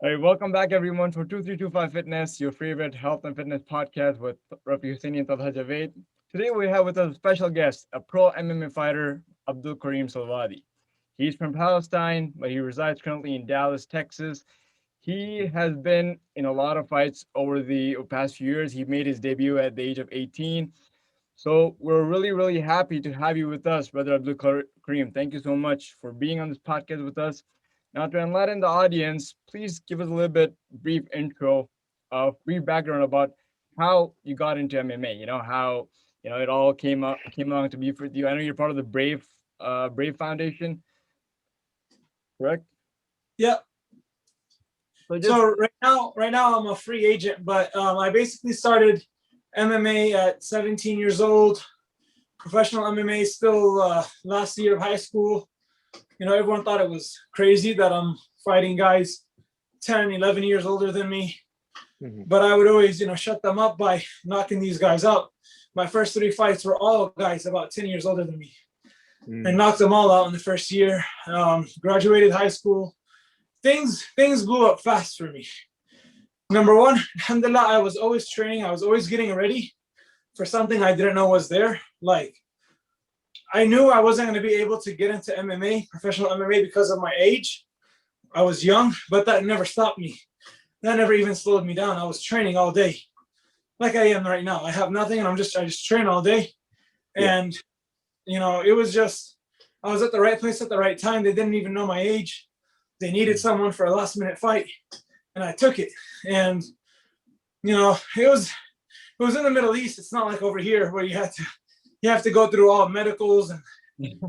All right, welcome back everyone for 2325 Fitness, your favorite health and fitness podcast with Rafi Husseini and Talha Javed. Today we have with us a special guest, a pro MMA fighter, Abdul Karim Selwady. He's from Palestine, but he resides currently in Dallas, Texas. He has been in a lot of fights over the past few years. He made his debut at the age of 18. So we're really, really happy to have you with us, Brother Abdul Karim. Thank you so much for being on this podcast with us. Now, to enlighten the audience, please give us a little bit brief intro, brief background about how you got into MMA. How it all came along to be for you. I know you're part of the Brave Foundation, correct? Yeah. So just So right now I'm a free agent, but I basically started MMA at 17 years old. Professional MMA still last year of high school. Everyone thought it was crazy that I'm fighting guys 10, 11 years older than me. But I would always, shut them up by knocking these guys out. My first three fights were all guys about 10 years older than me. And knocked them all out in the first year. Graduated high school. Things blew up fast for me. Number one, alhamdulillah, I was always training. I was always getting ready for something I didn't know was there. Like, I knew I wasn't going to be able to get into MMA, professional MMA, because of my age. I was young, but that never stopped me. That never even slowed me down. I was training all day, like I am right now. I have nothing, and I just train all day. And, it was just, I was at the right place at the right time. They didn't even know my age. They needed someone for a last minute fight, and I took it. And, it was in the Middle East. It's not like over here where you have to go through all medicals and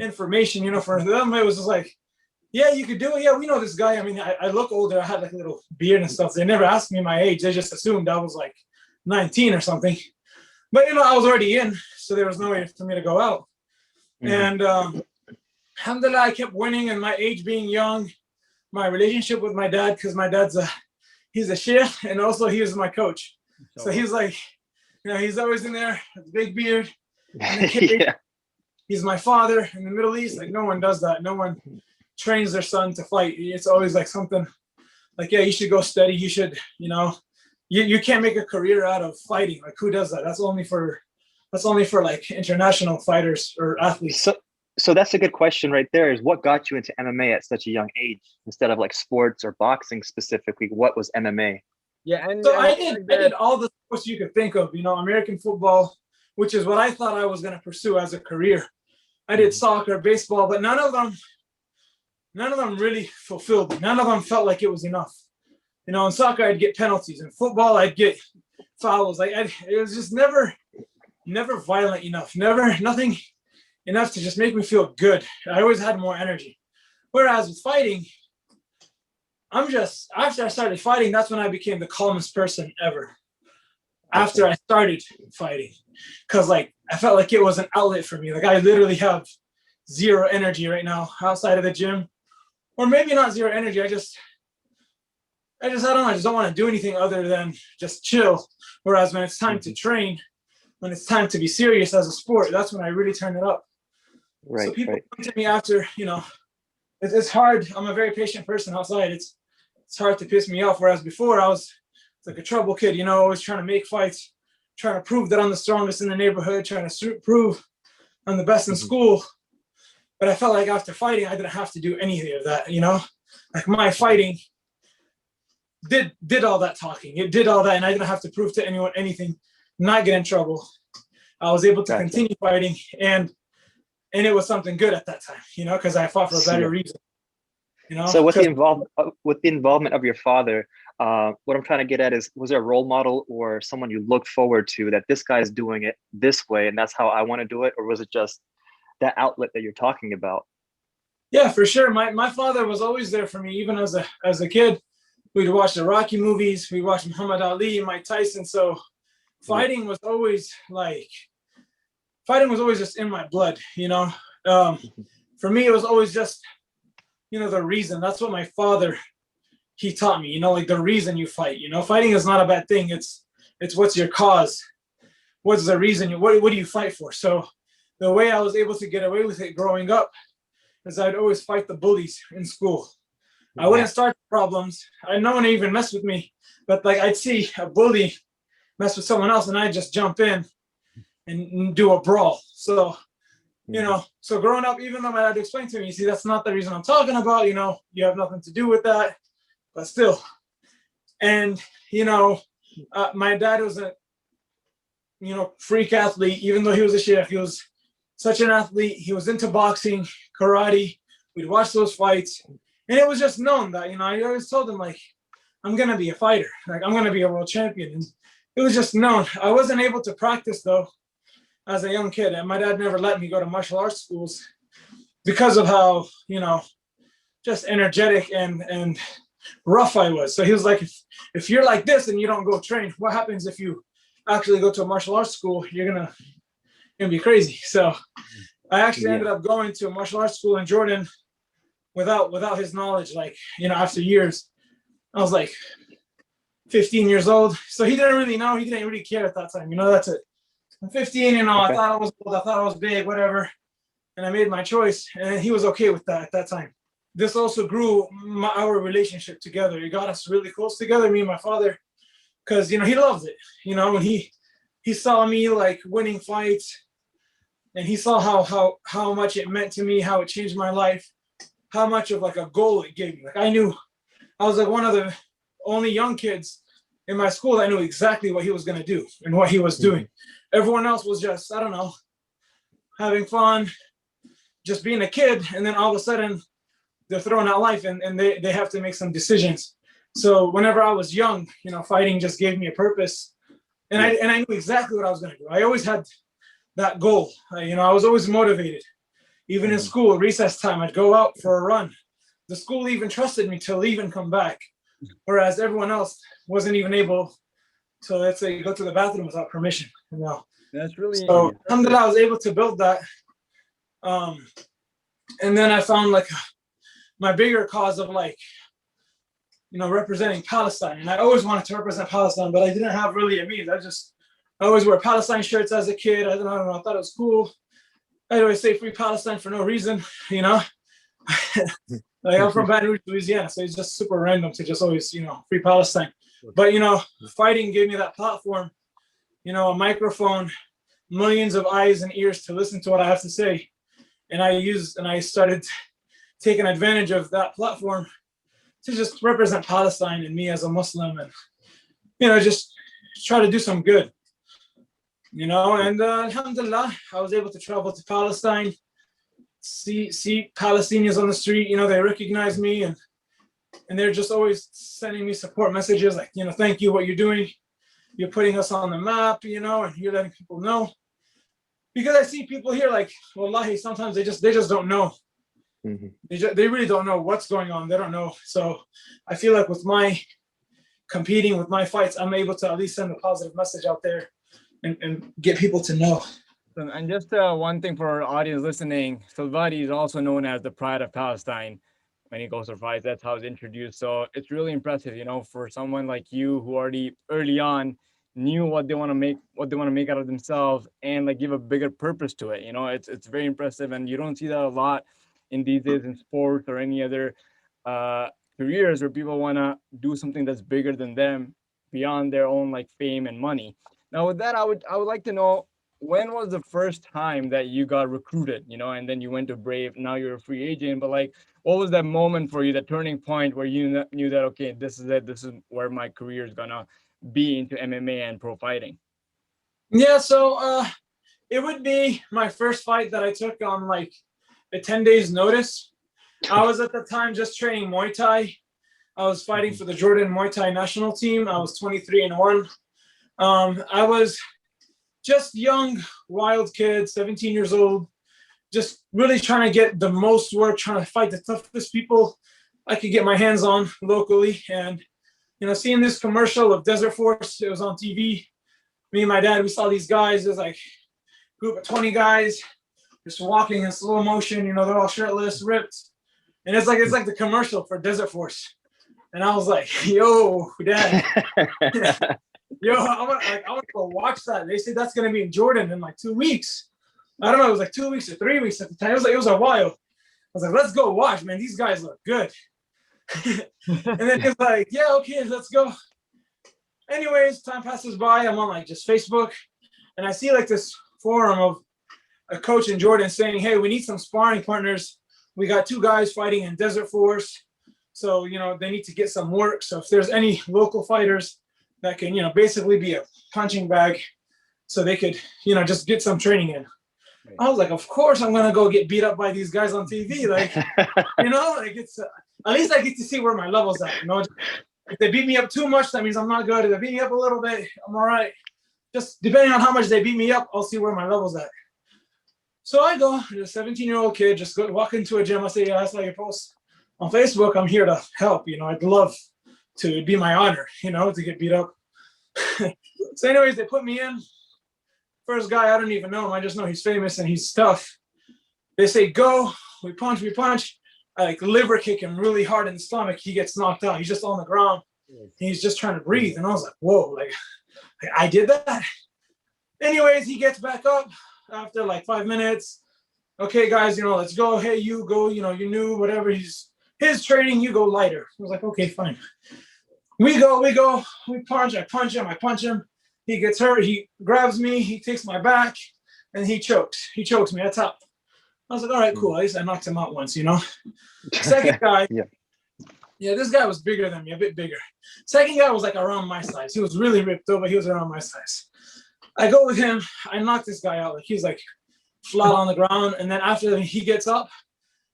information. For them, it was just like, yeah, you could do it. Yeah, we know this guy. I mean, I look older. I had like a little beard and stuff. They never asked me my age. They just assumed I was like 19 or something. But, I was already in, so there was no way for me to go out. And alhamdulillah, I kept winning, and my age being young, my relationship with my dad, because my dad's he's a sheikh, and also he was my coach. So he's like, he's always in there with a big beard. Yeah. He's my father in the Middle East. Like, no one does that. No one trains their son to fight. It's always like something like, yeah, you should go steady. You should, you can't make a career out of fighting. Like, who does that? That's only for like international fighters or athletes. So that's a good question right there, is what got you into MMA at such a young age instead of like sports or boxing specifically? What was MMA? Yeah, and so I did all the sports you could think of, American football, which is what I thought I was going to pursue as a career. I did soccer, baseball, but none of them really fulfilled me. None of them felt like it was enough. In soccer, I'd get penalties. In football, I'd get fouls. It was just never violent enough. Nothing enough to just make me feel good. I always had more energy. Whereas with fighting, after I started fighting, that's when I became the calmest person ever. After I started fighting, because like I felt like it was an outlet for me. Like, I literally have zero energy right now outside of the gym, or maybe not zero energy. I don't know. I just don't want to do anything other than just chill. Whereas when it's time to train, when it's time to be serious as a sport, that's when I really turn it up. Right. So people come to me after, it's hard. I'm a very patient person outside. It's hard to piss me off. Whereas before I was like a trouble kid, always trying to make fights, trying to prove that I'm the strongest in the neighborhood, trying to prove I'm the best in school. But I felt like after fighting, I didn't have to do any of that, Like, my fighting did all that talking. It did all that, and I didn't have to prove to anyone anything, not get in trouble. I was able to continue fighting, and it was something good at that time, because I fought for a better reason. So with the involvement of your father, what I'm trying to get at is, was there a role model or someone you looked forward to that this guy's doing it this way and that's how I want to do it? Or was it just that outlet that you're talking about? Yeah, for sure. My father was always there for me, even as a kid. We'd watch the Rocky movies. We'd watch Muhammad Ali, Mike Tyson. So fighting was always just in my blood, For me, it was always just, the reason. That's what my father, he taught me, like the reason you fight. Fighting is not a bad thing. It's what's your cause? What's the reason? What do you fight for? So the way I was able to get away with it growing up is I'd always fight the bullies in school. I wouldn't start problems. No one even messed with me, but like I'd see a bully mess with someone else, and I'd just jump in and do a brawl. So, so growing up, even though my dad explained to me, you see, that's not the reason I'm talking about. You have nothing to do with that, but still. And my dad was a freak athlete. Even though he was a chef, he was such an athlete. He was into boxing, karate. We'd watch those fights, and it was just known that I always told him, like, I'm gonna be a fighter, like I'm gonna be a world champion. And it was just known. I wasn't able to practice though as a young kid, and my dad never let me go to martial arts schools because of how just energetic and rough I was. So he was like, if you're like this and you don't go train, what happens if you actually go to a martial arts school? You're gonna be crazy. So I actually ended up going to a martial arts school in Jordan without his knowledge. Like, after years, I was like 15 years old. So he didn't really know. He didn't really care at that time. That's it. I'm 15, Okay. I thought I was old. I thought I was big, whatever. And I made my choice. And he was okay with that at that time. This also grew our relationship together. It got us really close together, me and my father, because, he loved it. When he saw me like winning fights, and he saw how much it meant to me, how it changed my life, how much of like a goal it gave me. Like I knew I was like one of the only young kids in my school that knew exactly what he was going to do and what he was doing. Everyone else was just, I don't know, having fun, just being a kid. And then all of a sudden they're thrown out life and they have to make some decisions. So whenever I was young, fighting just gave me a purpose. And I knew exactly what I was going to do. I always had that goal. I was always motivated. Even in school, recess time, I'd go out for a run. The school even trusted me to leave and come back, whereas everyone else wasn't even able to, let's say, go to the bathroom without permission. That's really so. Alhamdulillah, I was able to build that, and then I found like my bigger cause of like, representing Palestine, and I always wanted to represent Palestine, but I didn't have really a means. I always wear Palestine shirts as a kid. I don't know. I thought it was cool. I'd always say free Palestine for no reason, Like I'm from Baton Rouge, Louisiana, so it's just super random to just always, free Palestine. But fighting gave me that platform, a microphone, millions of eyes and ears to listen to what I have to say, and I started taking advantage of that platform to just represent Palestine and me as a Muslim, and just try to do some good. And alhamdulillah, I was able to travel to Palestine, see Palestinians on the street. They recognize me, and they're just always sending me support messages like, thank you, what you're doing. You're putting us on the map, and you're letting people know. Because I see people here like, wallahi, sometimes they just don't know. Mm-hmm. They really don't know what's going on. They don't know. So I feel like with my competing, with my fights, I'm able to at least send a positive message out there and get people to know. And just one thing for our audience listening, Selwady is also known as the Pride of Palestine. When he goes to fights, that's how it's introduced. So it's really impressive, for someone like you who already early on knew what they want to make out of themselves and like give a bigger purpose to it. It's very impressive, and you don't see that a lot in these days in sports or any other careers where people want to do something that's bigger than them, beyond their own like fame and money. Now with that, I would like to know, when was the first time that you got recruited, and then you went to Brave, now you're a free agent, but like, what was that moment for you, that turning point where you knew that, okay, this is it, this is where my career is gonna be into MMA and pro fighting? Yeah, so it would be my first fight that I took on like a 10 days notice. I was at the time just training Muay Thai. I was fighting for the Jordan Muay Thai national team. I was 23-1. I was just young, wild kid, 17 years old, just really trying to get the most work, trying to fight the toughest people I could get my hands on locally. And, seeing this commercial of Desert Force, it was on TV. Me and my dad, we saw these guys. There's like a group of 20 guys just walking in slow motion. They're all shirtless, ripped. And it's like the commercial for Desert Force. And I was like, yo, Dad. Yo, I want to go watch that. They said that's gonna be in Jordan in like 2 weeks. I don't know, it was like 2 weeks or 3 weeks at the time. It was a while. I was like, let's go watch, man. These guys look good. And then he's like, yeah, okay, let's go. Anyways, time passes by. I'm on like just Facebook, and I see like this forum of a coach in Jordan saying, hey, we need some sparring partners. We got 2 guys fighting in Desert Force. So, they need to get some work. So if there's any local fighters that can, basically be a punching bag so they could, just get some training in. Right. I was like, of course I'm going to go get beat up by these guys on TV. Like, like it's, at least I get to see where my level's at. If they beat me up too much, that means I'm not good. If they beat me up a little bit, I'm all right. Just depending on how much they beat me up, I'll see where my level's at. So I go, a 17-year-old kid, just go walk into a gym. I say, yeah, I saw your post on Facebook. I'm here to help. I'd love to. It'd be my honor, to get beat up. So anyways, they put me in. First guy, I don't even know him. I just know he's famous and he's tough. They say, go. We punch. I like liver kick him really hard in the stomach. He gets knocked out. He's just on the ground. He's just trying to breathe. And I was like, whoa, like I did that. Anyways, he gets back up after like 5 minutes. Okay, guys, let's go. Hey, you go, you knew whatever his training, you go lighter. I was like, okay, fine. We go, we punch, I punch him. He gets hurt, he grabs me, he takes my back, and he chokes me, I tap. I was like, all right, cool, at least I knocked him out once, Second guy, yeah, this guy was bigger than me, a bit bigger. Second guy was like around my size. He was really ripped over, he was around my size. I go with him, I knock this guy out, like he's like flat on the ground, and then after he gets up,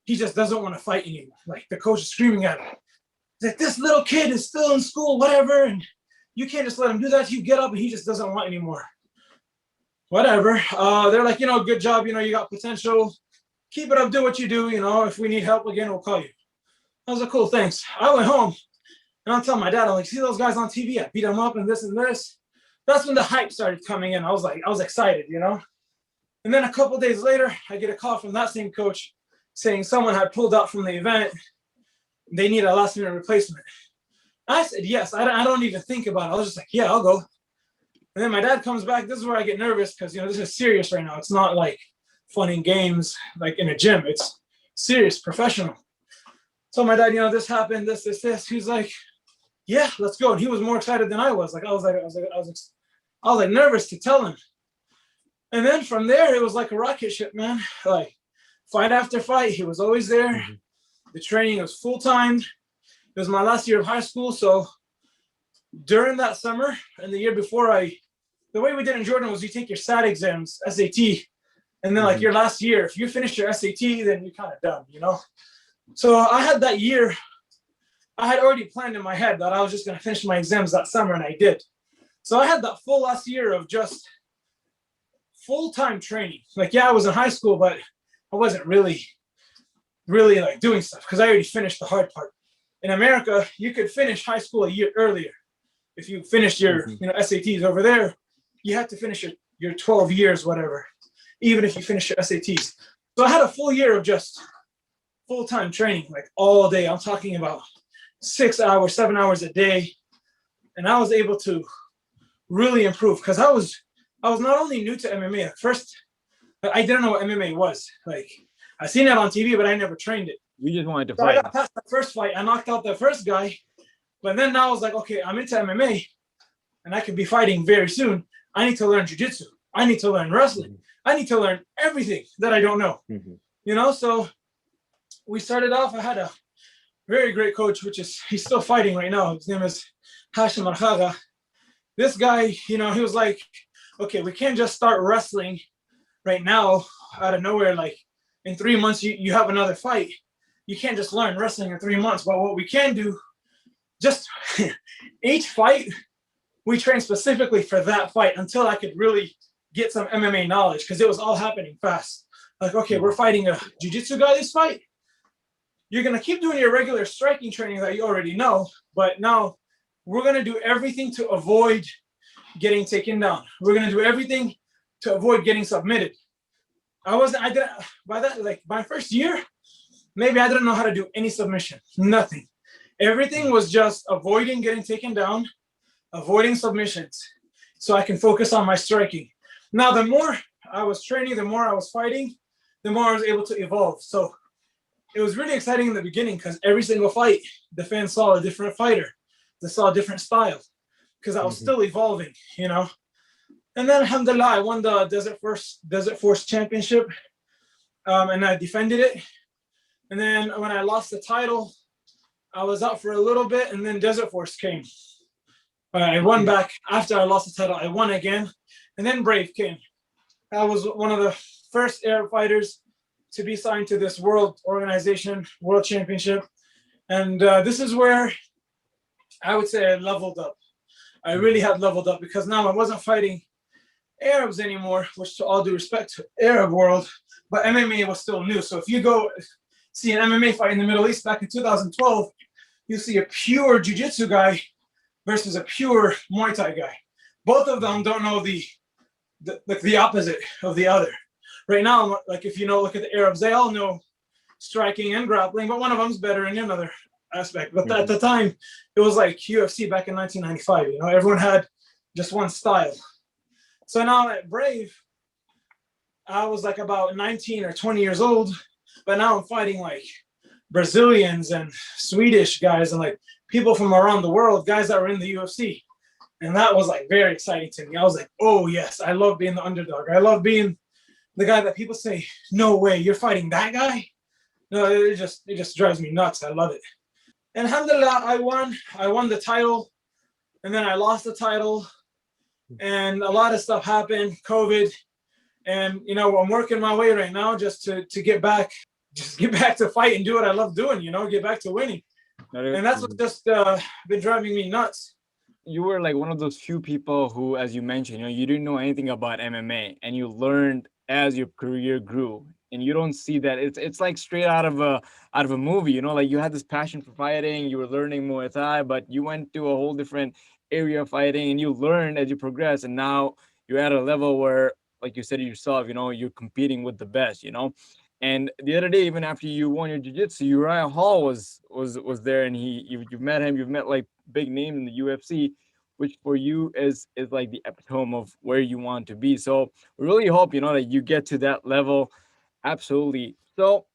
he just doesn't want to fight anymore. Like the coach is screaming at him. He's like, this little kid is still in school, whatever, and you can't just let him do that. You get up and he just doesn't want anymore. Whatever. They're like, good job, you got potential. Keep it up, do what you do, if we need help again, we'll call you. I was like, cool, thanks. I went home and I'm telling my dad, I'm like, see those guys on TV? I beat them up and this and this. That's when the hype started coming in. I was excited, And then a couple days later, I get a call from that same coach saying someone had pulled out from the event. They need a last minute replacement. I said, yes, I don't even think about it. I was just like, yeah, I'll go. And then my dad comes back. This is where I get nervous because, this is serious right now. It's not like fun and games like in a gym. It's serious, professional. So my dad, this happened, this. He's like, yeah, let's go. And he was more excited than I was. I was nervous to tell him. And then from there, it was like a rocket ship, man. Like fight after fight, he was always there. Mm-hmm. The training was full-time. It was my last year of high school. So during that summer and the year before, the way we did in Jordan was you take your SAT exams, SAT, and then like your last year, if you finish your SAT, then you're kind of done, So I had that year, I had already planned in my head that I was just going to finish my exams that summer, and I did. So I had that full last year of just full-time training. Like, yeah, I was in high school, but I wasn't really like doing stuff because I already finished the hard part. In America, you could finish high school a year earlier. If you finished your SATs over there, you had to finish your 12 years, whatever, even if you finish your SATs. So I had a full year of just full-time training, like all day. I'm talking about 6 hours, 7 hours a day. And I was able to really improve because I was not only new to MMA at first, but I didn't know what MMA was. Like I seen it on TV, but I never trained it. You just wanted to so fight. I got past the first fight. I knocked out the first guy, but then now I was like, okay, I'm into MMA, and I could be fighting very soon. I need to learn jiu-jitsu. I need to learn wrestling. I need to learn everything that I don't know. So we started off. I had a very great coach, he's still fighting right now. His name is Hashim Arhaga. This guy, he was like, okay, we can't just start wrestling right now out of nowhere. Like in 3 months, you have another fight. You can't just learn wrestling in 3 months. But what we can do, just each fight, we train specifically for that fight until I could really get some MMA knowledge because it was all happening fast. Like, okay, we're fighting a jiu-jitsu guy this fight. You're going to keep doing your regular striking training that you already know, but now we're going to do everything to avoid getting taken down. We're going to do everything to avoid getting submitted. By my first year, maybe I didn't know how to do any submission, nothing. Everything was just avoiding getting taken down, avoiding submissions, so I can focus on my striking. Now, the more I was training, the more I was fighting, the more I was able to evolve. So it was really exciting in the beginning because every single fight, the fans saw a different fighter. They saw a different style because I was still evolving, you know. And then, alhamdulillah, I won the Desert Force Championship, and I defended it. And then when I lost the title, I was out for a little bit, and then Desert Force came. I won back after I lost the title. I won again, and then Brave came. I was one of the first Arab fighters to be signed to this world organization, World Championship. And this is where I would say I leveled up. I really had leveled up because now I wasn't fighting Arabs anymore, which to all due respect to Arab world, but MMA was still new. So if you go see an MMA fight in the Middle East back in 2012, you see a pure jiu-jitsu guy versus a pure Muay Thai guy. Both of them don't know the opposite of the other. Right now, like if you know, look at the Arabs, they all know striking and grappling, but one of them's better in another aspect. But at the time, it was like UFC back in 1995. You know, everyone had just one style. So now at Brave, I was like about 19 or 20 years old, but now I'm fighting like Brazilians and Swedish guys and like people from around the world, guys that were in the UFC. And that was like very exciting to me. I was like, oh yes, I love being the underdog. I love being the guy that people say, no way, you're fighting that guy? No, it just drives me nuts. I love it. And alhamdulillah, I won the title, and then I lost the title, and a lot of stuff happened, COVID. And you know, I'm working my way right now just to get back to fight and do what I love doing, you know, get back to winning. And that's what just been driving me nuts. You were like one of those few people who, as you mentioned, you know, you didn't know anything about MMA, and you learned as your career grew. And you don't see that it's like straight out of a movie, you know, like you had this passion for fighting, you were learning Muay Thai, but you went to a whole different area of fighting, and you learned as you progress, and now you're at a level where, like you said yourself, you know, you're competing with the best, you know. And the other day, even after you won your jiu-jitsu, Uriah Hall was there, and you've met him, you've met like big names in the UFC, which for you is like the epitome of where you want to be. So we really hope, you know, that you get to that level. Absolutely. So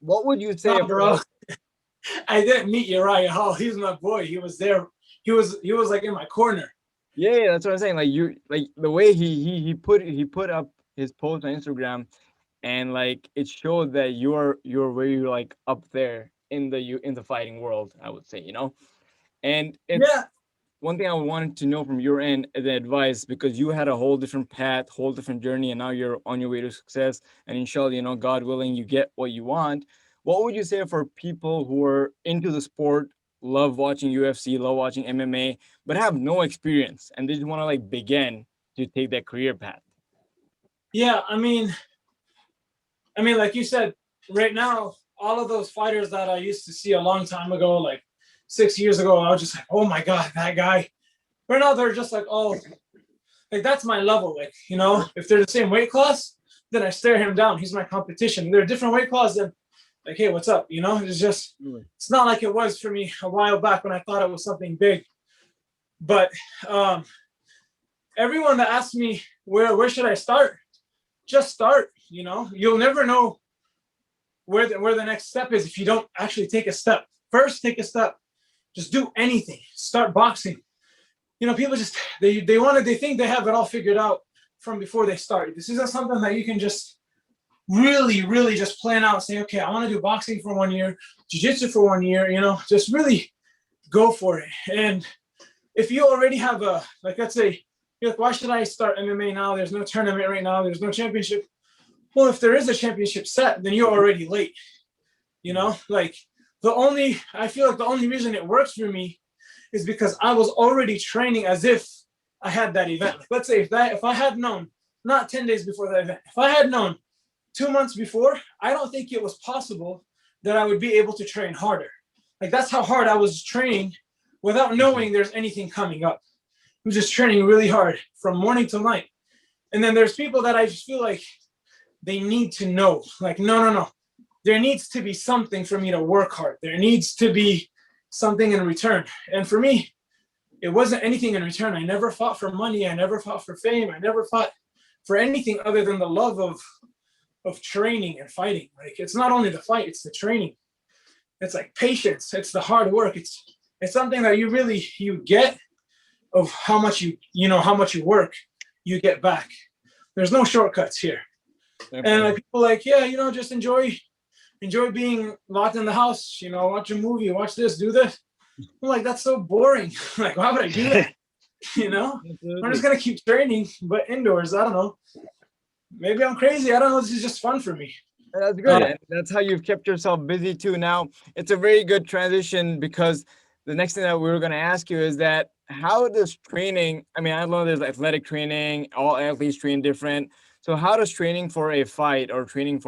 what would you say? Nah, bro, I didn't meet Uriah Hall. He's my boy. He was there. He was like in my corner. Yeah, that's what I'm saying. Like you, like the way he put up his post on Instagram, and like it showed that you're very like up there in the fighting world, I would say, you know. And it's Yeah. one thing I wanted to know from your end, the advice, because you had a whole different path, whole different journey, and now you're on your way to success. And inshallah, you know, God willing, you get what you want. What would you say for people who are into the sport, love watching UFC, love watching MMA, but have no experience and they just want to like begin to take that career path? Yeah, I mean, like you said, right now, all of those fighters that I used to see a long time ago, like 6 years ago, I was just like, oh my God, that guy. Right now, they're just like, oh, like that's my level. Like, you know, if they're the same weight class, then I stare him down. He's my competition. They're a different weight class, then like, hey, what's up? You know, it's not like it was for me a while back when I thought it was something big. But everyone that asks me where should I start, just start. You know, you'll never know where the next step is if you don't actually take a step. First, take a step. Just do anything. Start boxing. You know, people just they think they have it all figured out from before they start. This isn't something that you can just really just plan out and say, okay, I want to do boxing for 1 year, jiu-jitsu for 1 year, you know, just really go for it. And if you already have like, let's say, you're like, why should I start MMA now? There's no tournament right now. There's no championship. Well, if there is a championship set, then you're already late. You know, like I feel like the only reason it works for me is because I was already training as if I had that event. Like, let's say if I had known, not 10 days before that event, if I had known 2 months before, I don't think it was possible that I would be able to train harder. Like that's how hard I was training without knowing there's anything coming up. I was just training really hard from morning till night. And then there's people that I just feel like they need to know, like, no. There needs to be something for me to work hard. There needs to be something in return. And for me, it wasn't anything in return. I never fought for money. I never fought for fame. I never fought for anything other than the love of of training and fighting. Like, it's not only the fight, it's the training. It's like patience. It's the hard work. It's something that you get of how much how much you work, you get back. There's no shortcuts here. And like, people like, yeah, just enjoy being locked in the house, watch a movie, watch this, do this. I'm like, that's so boring. Like, why would I do that? I'm just gonna keep training, but indoors. I don't know. Maybe I'm crazy. I don't know. This is just fun for me. That's good. And that's how you've kept yourself busy too. Now, it's a very good transition, because the next thing that we were going to ask you is that how does training, I mean, I know there's athletic training, all athletes train different. So how does training for a fight, or training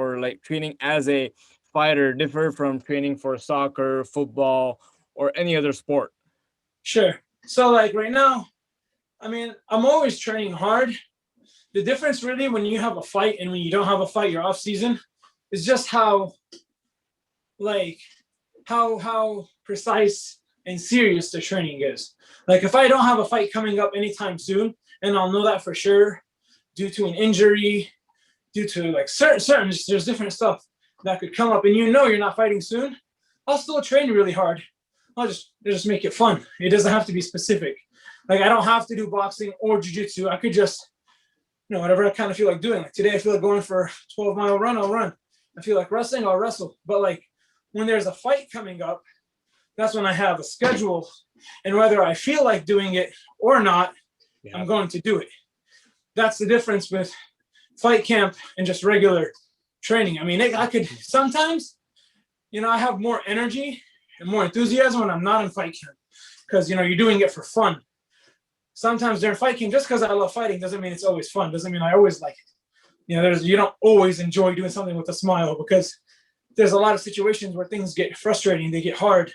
as a fighter, differ from training for soccer, football, or any other sport? Sure. So like right now, I mean, I'm always training hard. The difference really when you have a fight and when you don't have a fight, you're off season, is just how precise and serious the training is. Like, if I don't have a fight coming up anytime soon, and I'll know that for sure, due to an injury, due to like certain there's different stuff that could come up, and you're not fighting soon, I'll still train really hard. I'll just make it fun. It doesn't have to be specific. Like, I don't have to do boxing or jiu-jitsu. I could just, whatever I kind of feel like doing. Like today, I feel like going for a 12-mile run, I'll run. I feel like wrestling, I'll wrestle. But like, when there's a fight coming up, that's when I have a schedule, and whether I feel like doing it or not, I'm going to do it. That's the difference with fight camp and just regular training. I mean, I could sometimes, I have more energy and more enthusiasm when I'm not in fight camp, because you're doing it for fun. Sometimes during fight camp, just because I love fighting doesn't mean it's always fun. Doesn't mean I always like it. You don't always enjoy doing something with a smile, because there's a lot of situations where things get frustrating. They get harder.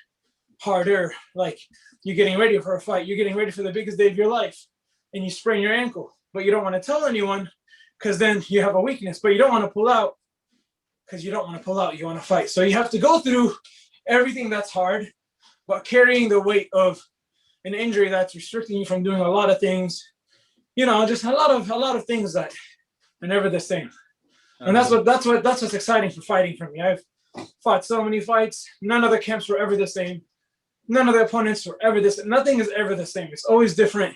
Like, you're getting ready for a fight. You're getting ready for the biggest day of your life, and you sprain your ankle, but you don't want to tell anyone, because then you have a weakness. But you don't want to pull out, because you don't want to pull out. You want to fight. So you have to go through everything that's hard, but carrying the weight of an injury that's restricting you from doing a lot of things. Just a lot of things that are never the same. And that's what's exciting for fighting for me. I've fought so many fights. None of the camps were ever the same. None of the opponents were ever the same. Nothing is ever the same. It's always different.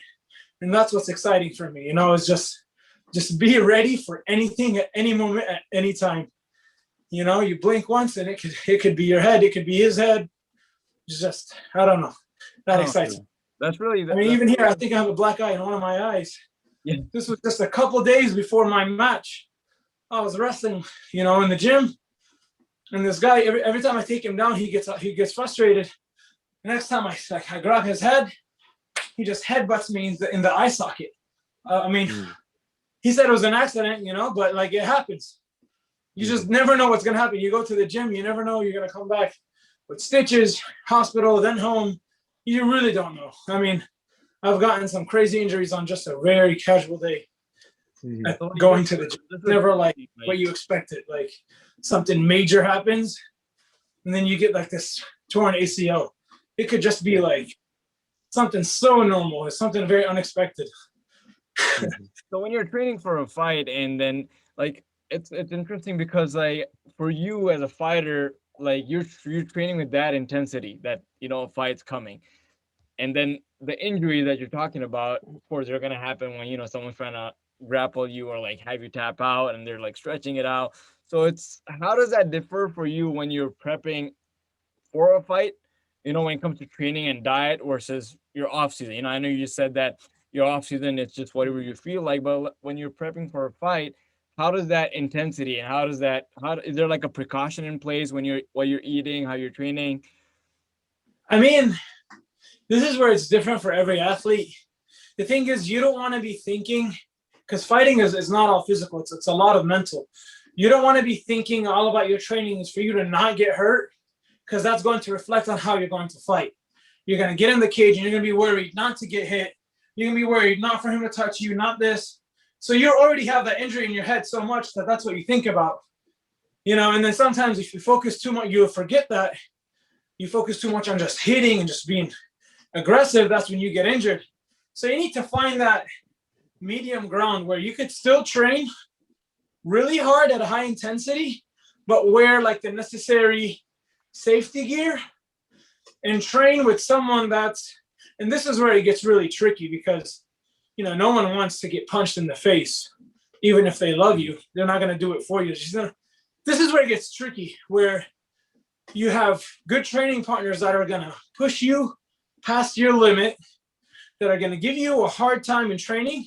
And that's what's exciting for me. It's just be ready for anything at any moment, at any time. You blink once and it could be your head. It could be his head. It's just, I don't know. That excites me. That's really, I mean, even here, I think I have a black eye in one of my eyes. Yeah. This was just a couple days before my match. I was wrestling, in the gym, and this guy, every time I take him down, he gets frustrated. The next time I grab his head, he just headbutts me in the eye socket. He said it was an accident, but like, it happens. You just never know what's gonna happen. You go to the gym, you never know you're gonna come back with stitches, hospital, then home. You really don't know. I mean, I've gotten some crazy injuries on just a very casual day. Going to the gym. It's never like what you expected. Like, something major happens, and then you get like this torn ACL. It could just be like something so normal. It's something very unexpected. So when you're training for a fight, and then like, it's interesting, because like, for you as a fighter, like, you're training with that intensity that a fight's coming, and then the injury that you're talking about, of course, they're gonna happen when someone's trying to grapple you, or like have you tap out, and they're like stretching it out. So how does that differ for you when you're prepping for a fight, when it comes to training and diet versus your off season? I know you just said that your off season, it's just whatever you feel like, but when you're prepping for a fight, how does that intensity, and how is there like a precaution in place what you're eating, how you're training? I mean, this is where it's different for every athlete. The thing is, you don't want to be thinking, because fighting is not all physical. It's a lot of mental. You don't want to be thinking all about your training is for you to not get hurt, because that's going to reflect on how you're going to fight. You're going to get in the cage, and you're going to be worried not to get hit. You're going to be worried not for him to touch you, not this. So you already have that injury in your head so much that that's what you think about. And then sometimes if you focus too much, you'll forget that. You focus too much on just hitting and just being aggressive, that's when you get injured. So you need to find that medium ground where you could still train really hard at a high intensity, but wear like the necessary safety gear and train with someone that's, and this is where it gets really tricky because, you know, no one wants to get punched in the face. Even if they love you, they're not going to do it for you. This is where it gets tricky, where you have good training partners that are going to push you past your limit, that are going to give you a hard time in training,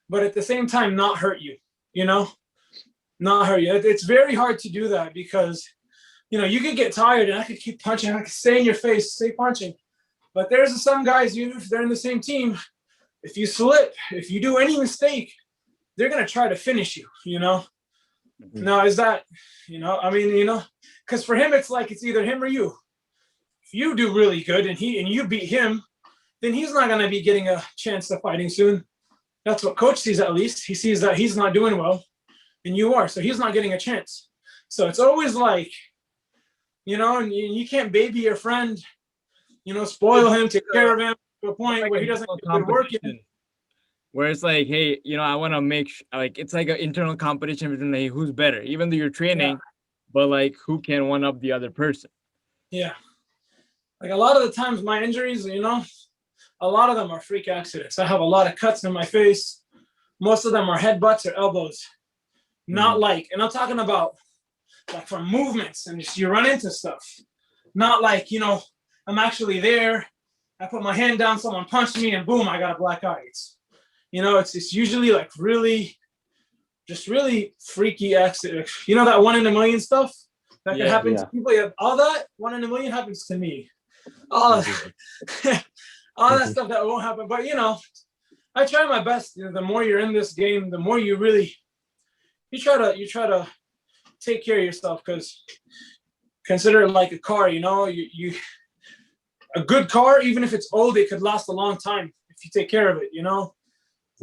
but at the same time, not hurt you, you know, not hurt you. It's very hard to do that because, you know, you could get tired and I could keep punching. I could stay in your face, stay punching. But there's some guys, even if they're in the same team, if you slip, if you do any mistake, they're going to try to finish you, you know? Mm-hmm. Now, is that, you know, I mean, you know, because for him, it's like it's either him or you. If you do really good and you beat him, then he's not going to be getting a chance of fighting soon. That's what coach sees, at least. He sees that he's not doing well and you are, so he's not getting a chance. So it's always like, you know, and you can't baby your friend, you know, spoil him, take care of him to a point where he doesn't get good work in. Where it's like, hey, you know, I want to make like it's like an internal competition between like, who's better, even though you're training, but like who can one up the other person. Yeah. Like a lot of the times my injuries, you know, a lot of them are freak accidents. I have a lot of cuts in my face. Most of them are headbutts or elbows. Not like, and I'm talking about like from movements and just you run into stuff. Not like, you know, I'm actually there. I put my hand down, someone punched me and boom, I got a black eye. You know, it's usually like really, just really freaky accident. You know, that 1 in a million stuff that can happen to people. All that 1 in a million happens to me. All that, all that stuff that won't happen. But, you know, I try my best. You know, the more you're in this game, the more you really, you try to take care of yourself, because consider it like a car, you know, a good car, even if it's old, it could last a long time if you take care of it, you know.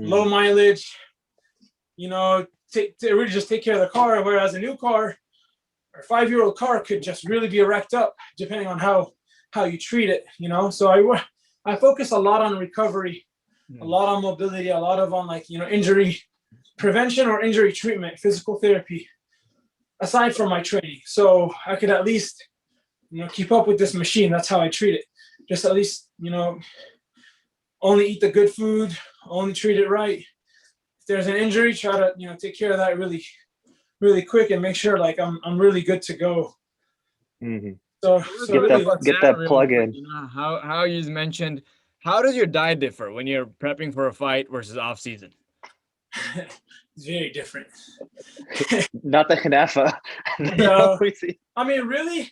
Low mileage, you know, really just take care of the car. Whereas a new car or 5-year-old car could just really be wrecked up depending on how you treat it, you know. So I focus a lot on recovery, a lot on mobility, a lot on like, you know, injury prevention or injury treatment, physical therapy, aside from my training. So I could at least, you know, keep up with this machine. That's how I treat it. Just at least, you know, only eat the good food, only treat it right. If there's an injury, try to, you know, take care of that really, really quick and make sure like I'm really good to go. Mm-hmm. So get that plug in. You know, how you mentioned, how does your diet differ when you're prepping for a fight versus off season? It's very different. Not the Hanafa. No, I mean, really?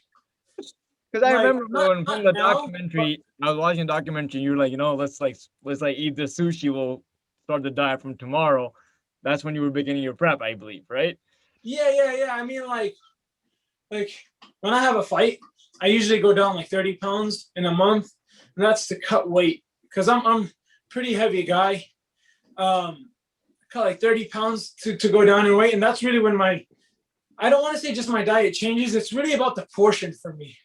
Because I remember when from the documentary, I was watching a documentary, you were like, you know, let's eat the sushi. We'll start the diet from tomorrow. That's when you were beginning your prep, I believe, right? Yeah. I mean, like when I have a fight, I usually go down like 30 pounds in a month, and that's to cut weight because I'm pretty heavy guy. Cut like 30 pounds to go down in weight, and that's really when I don't want to say just my diet changes. It's really about the portion for me.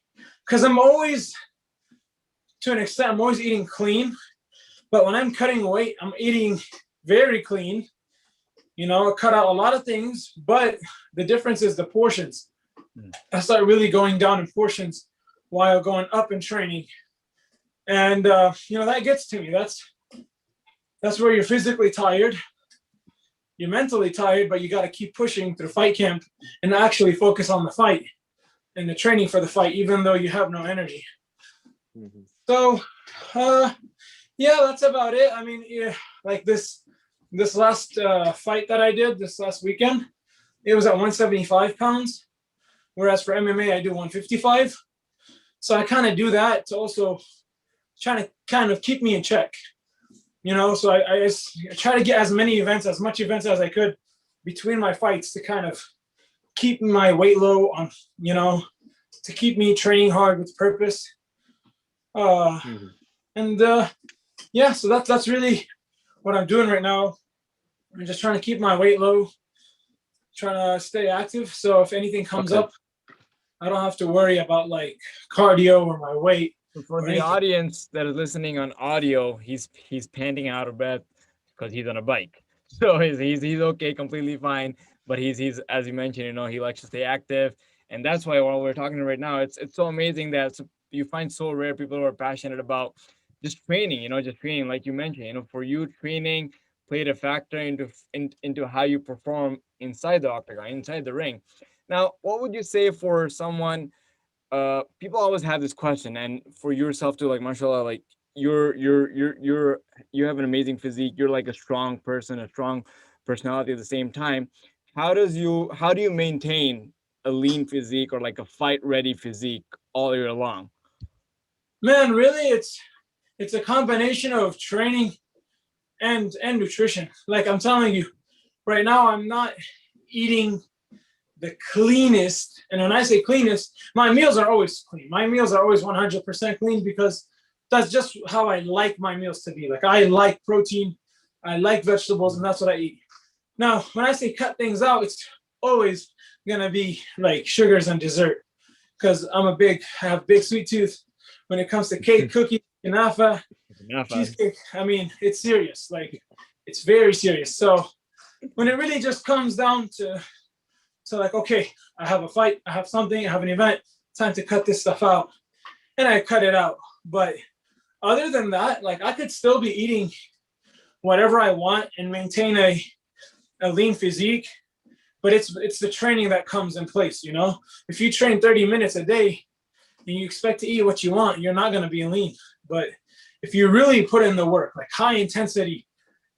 Because I'm always, to an extent, I'm always eating clean. But when I'm cutting weight, I'm eating very clean. You know, I cut out a lot of things, but the difference is the portions. I start really going down in portions while going up in training. And, you know, that gets to me. That's where you're physically tired. You're mentally tired, but you got to keep pushing through fight camp and actually focus on the fight and the training for the fight, even though you have no energy. Mm-hmm. So, yeah, that's about it. I mean, yeah, like this last fight that I did this last weekend, it was at 175 pounds, whereas for MMA, I do 155. So I kind of do that to also try to kind of keep me in check, you know. So I try to get as much events as I could between my fights to kind of keep my weight low on, you know, to keep me training hard with purpose. And yeah, so that's really what I'm doing right now. I'm just trying to keep my weight low, trying to stay active. So if anything comes up, I don't have to worry about like cardio or my weight. For the audience that is listening on audio, he's panting out of breath because he's on a bike. So he's okay, completely fine. but he's as you mentioned, he likes to stay active, and that's why while we're talking right now, it's so amazing that you find so rare people who are passionate about just training. Just training, like you mentioned. For you, training played a factor into how you perform inside the octagon, inside the ring. Now, what would you say for someone? People always have this question, and for yourself too, like mashallah, like you have an amazing physique. You're like a strong person, a strong personality at the same time. How do you maintain a lean physique or like a fight ready physique all year long? Man, really, it's a combination of training and nutrition. Like I'm telling you, right now I'm not eating the cleanest. And when I say cleanest, my meals are always clean. My meals are always 100% clean because that's just how I like my meals to be. Like I like protein, I like vegetables, and that's what I eat. Now, when I say cut things out, it's always gonna be like sugars and dessert because I have big sweet tooth. When it comes to cake, cookies, kanafa, cheesecake, I mean, it's serious. Like it's very serious. So when it really just comes down to like, okay, I have a fight, I have something, I have an event, time to cut this stuff out. And I cut it out. But other than that, like I could still be eating whatever I want and maintain a lean physique. But it's the training that comes in place, If you train 30 minutes a day and you expect to eat what you want, you're not gonna be lean. But if you really put in the work, like high intensity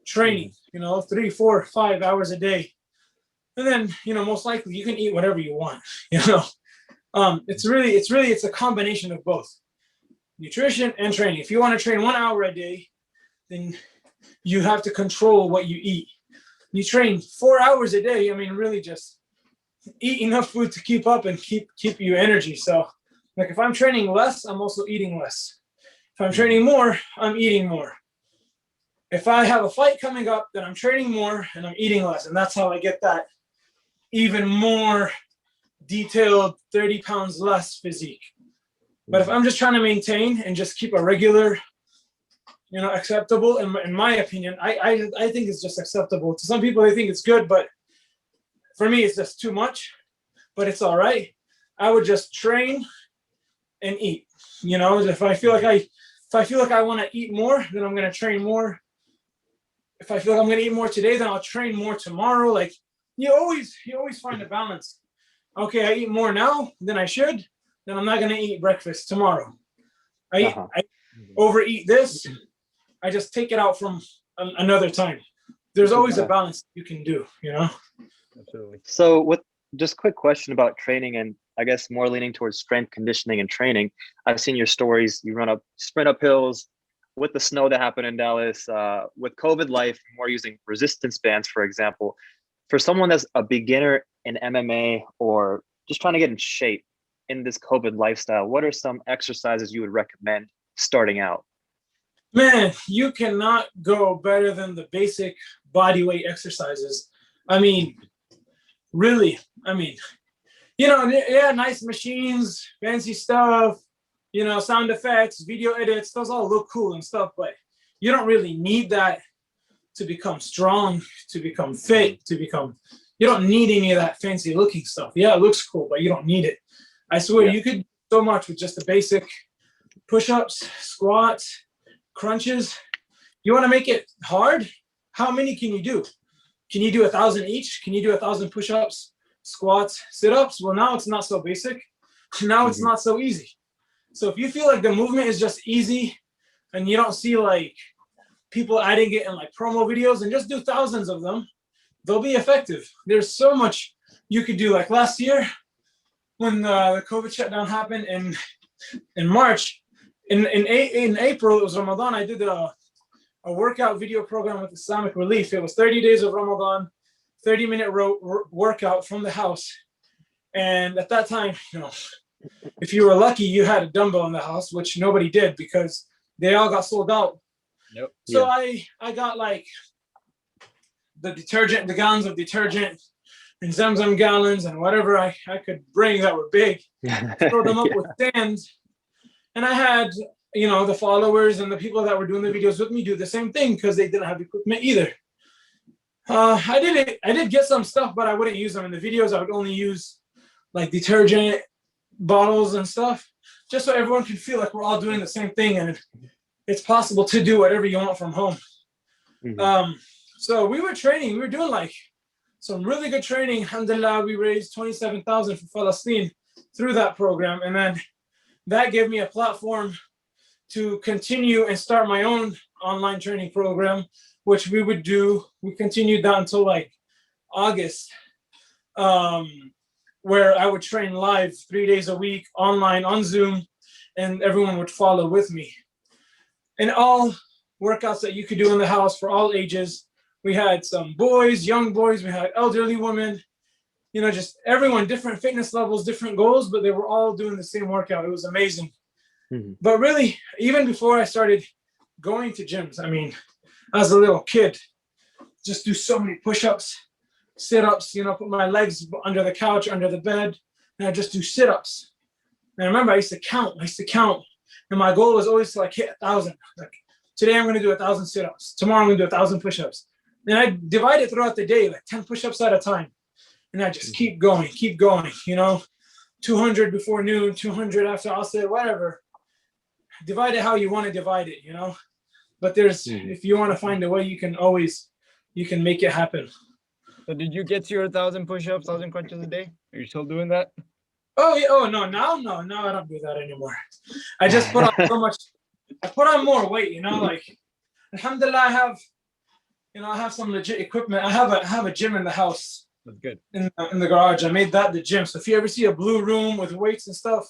training, 3, 4, 5 hours a day, and then most likely you can eat whatever you want. It's a combination of both nutrition and training. If you want to train 1 hour a day, then you have to control what you eat. You train 4 hours a day, I mean, really just eat enough food to keep up and keep you energy. So like if I'm training less, I'm also eating less. If I'm training more, I'm eating more. If I have a fight coming up, then I'm training more and I'm eating less. And that's how I get that even more detailed 30 pounds less physique. But if I'm just trying to maintain and just keep a regular, acceptable, in my opinion, I think it's just acceptable. To some people, they think it's good, but for me, it's just too much, but it's all right. I would just train and eat. If I feel like I want to eat more, then I'm going to train more. If I feel like I'm going to eat more today, then I'll train more tomorrow. Like you always find a balance. Okay, I eat more now than I should, then I'm not going to eat breakfast tomorrow. I overeat this, I just take it out from another time. There's always a balance you can do, Absolutely. So with just quick question about training, and I guess more leaning towards strength conditioning and training. I've seen your stories. You sprint up hills with the snow that happened in Dallas, with COVID life, more using resistance bands, for example. For someone that's a beginner in MMA or just trying to get in shape in this COVID lifestyle, what are some exercises you would recommend starting out? Man, you cannot go better than the basic body weight exercises. I mean, really, nice machines, fancy stuff, sound effects, video edits, those all look cool and stuff, but you don't really need that to become strong, to become fit, you don't need any of that fancy looking stuff. Yeah, it looks cool, but you don't need it. I swear you could do so much with just the basic push-ups, squats, crunches. You want to make it hard? How many can you do? Can you do 1,000 each? Can you do 1,000 push-ups, squats, sit-ups? Well, now it's not so basic. Now it's not so easy. So if you feel like the movement is just easy and you don't see like people adding it in like promo videos, and just do thousands of them, they'll be effective. There's so much you could do. Like last year when the COVID shutdown happened in March, in April, it was Ramadan, I did a workout video program with Islamic Relief. It was 30 days of Ramadan, 30-minute workout from the house. And at that time, if you were lucky, you had a dumbbell in the house, which nobody did because they all got sold out. Yep. So I got like the gallons of detergent and Zamzam gallons and whatever I could bring that were big, throw them up with sand. And I had, the followers and the people that were doing the videos with me do the same thing because they didn't have equipment either. I did get some stuff, but I wouldn't use them in the videos. I would only use like detergent bottles and stuff, just so everyone can feel like we're all doing the same thing and it's possible to do whatever you want from home. So we were training. We were doing like some really good training. Alhamdulillah, we raised 27,000 for Palestine through that program, and then that gave me a platform to continue and start my own online training program, which we would do. We continued that until like August, where I would train live 3 days a week online on Zoom, and everyone would follow with me. And all workouts that you could do in the house for all ages. We had some boys, young boys, we had elderly women, you know, just everyone, different fitness levels, different goals, but they were all doing the same workout. It was amazing. But really, even before I started going to gyms, I mean, as a little kid, just do so many push-ups, sit-ups, you know, put my legs under the couch, under the bed, and I just do sit-ups. And I remember I used to count, and my goal was always to like hit 1,000. Like, today I'm going to do 1,000 sit-ups. Tomorrow I'm going to do 1,000 push-ups. And I divide it throughout the day, like 10 push-ups at a time. And I just keep going, you know, 200 before noon, 200 after Asr, whatever. Divide it how you want to divide it, you know. But there's, if you want to find a way, you can make it happen. So did you get to your 1,000 push-ups, 1,000 crunches a day? Are you still doing that? Oh yeah. Oh no, now I don't do that anymore. I just put on so much. I put on more weight, you know. Like, alhamdulillah, I have some legit equipment. I have a gym in the house. That's good. In the garage. I made that the gym. So if you ever see a blue room with weights and stuff,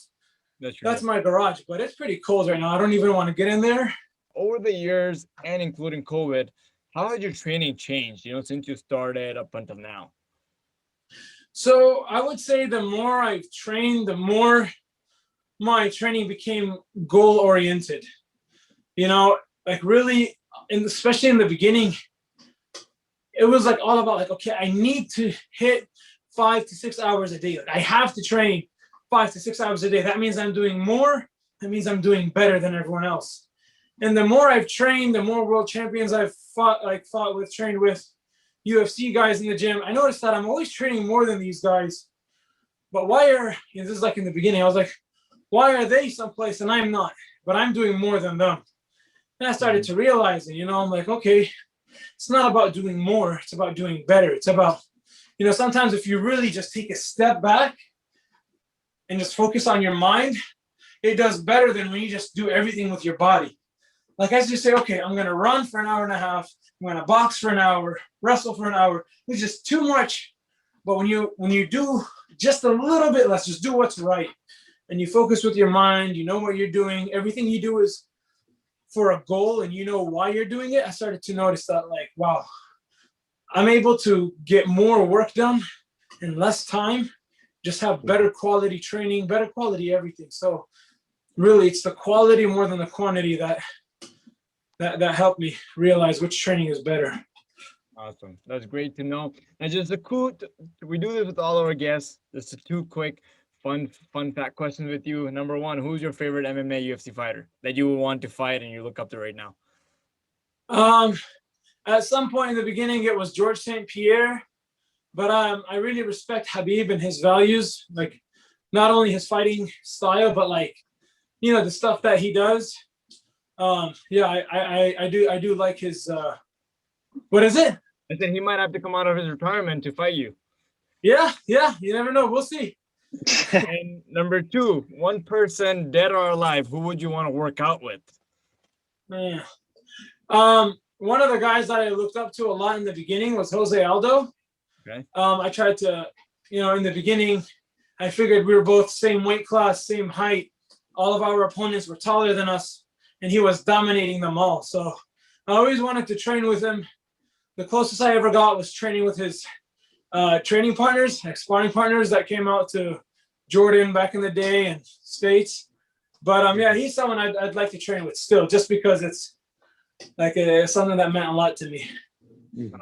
that's my garage. But it's pretty cold right now. I don't even want to get in there. Over the years, and including COVID, how has your training changed, you know, since you started up until now? So I would say the more I've trained, the more my training became goal oriented. You know, like really, especially in the beginning, it was like all about like, okay, I need to hit 5 to 6 hours a day. Like, I have to train 5 to 6 hours a day. That means I'm doing more. That means I'm doing better than everyone else. And the more I've trained, the more world champions I've trained with, UFC guys in the gym, I noticed that I'm always training more than these guys. But this is like in the beginning, I was like, why are they someplace and I'm not? But I'm doing more than them. And I started to realize it, you know, I'm like, okay, it's not about doing more, it's about doing better. It's about, you know, sometimes if you really just take a step back and just focus on your mind, it does better than when you just do everything with your body. Like I just say, okay, I'm going to run for an hour and a half. I'm going to box for an hour, wrestle for an hour. It's just too much. But when you do just a little bit less, just do what's right. And you focus with your mind, you know what you're doing. Everything you do is for a goal and you know why you're doing it. I started to notice that, like, wow, I'm able to get more work done in less time, just have better quality training, better quality everything. So really it's the quality more than the quantity that helped me realize which training is better. Awesome. That's great to know. And just we do this with all our guests. Just two quick, fun fact questions with you. Number one, who's your favorite MMA UFC fighter that you would want to fight and you look up to right now? At some point in the beginning, it was George St. Pierre, but I really respect Khabib and his values, like not only his fighting style, but like, you know, the stuff that he does. Yeah, I do like his. What is it? I said he might have to come out of his retirement to fight you. Yeah, you never know. We'll see. And number two, one person, dead or alive, who would you want to work out with? Man. One of the guys that I looked up to a lot in the beginning was Jose Aldo. Okay. I tried to, you know, in the beginning, I figured we were both same weight class, same height. All of our opponents were taller than us, and he was dominating them all. So I always wanted to train with him. The closest I ever got was training with his training partners, like sparring partners that came out to Jordan back in the day and States. But yeah, he's someone I'd like to train with still, just because it's like something that meant a lot to me.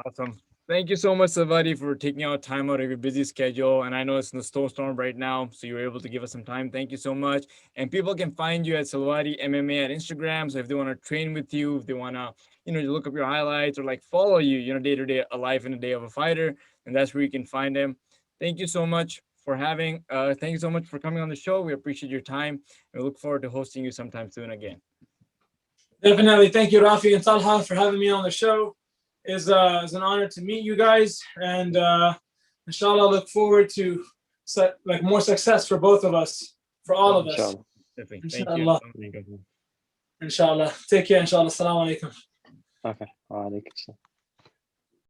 Awesome. Thank you so much, Selwady, for taking out time out of your busy schedule. And I know it's in the snowstorm right now, so you were able to give us some time. Thank you so much. And people can find you at Selwady MMA at Instagram. So if they want to train with you, if they want to, look up your highlights or like follow you, day to day, a life in a day of a fighter, and that's where you can find them. Thank you so much for thank you so much for coming on the show. We appreciate your time, and we look forward to hosting you sometime soon again. Definitely. Thank you, Rafi and Talha, for having me on the show. It's an honor to meet you guys, and inshallah, look forward to more success for both of us, for all of us. Inshallah. Definitely. Inshallah. Thank you. Inshallah. Take care. Inshallah. Assalamu alaikum. Okay. Wa alaikum salam.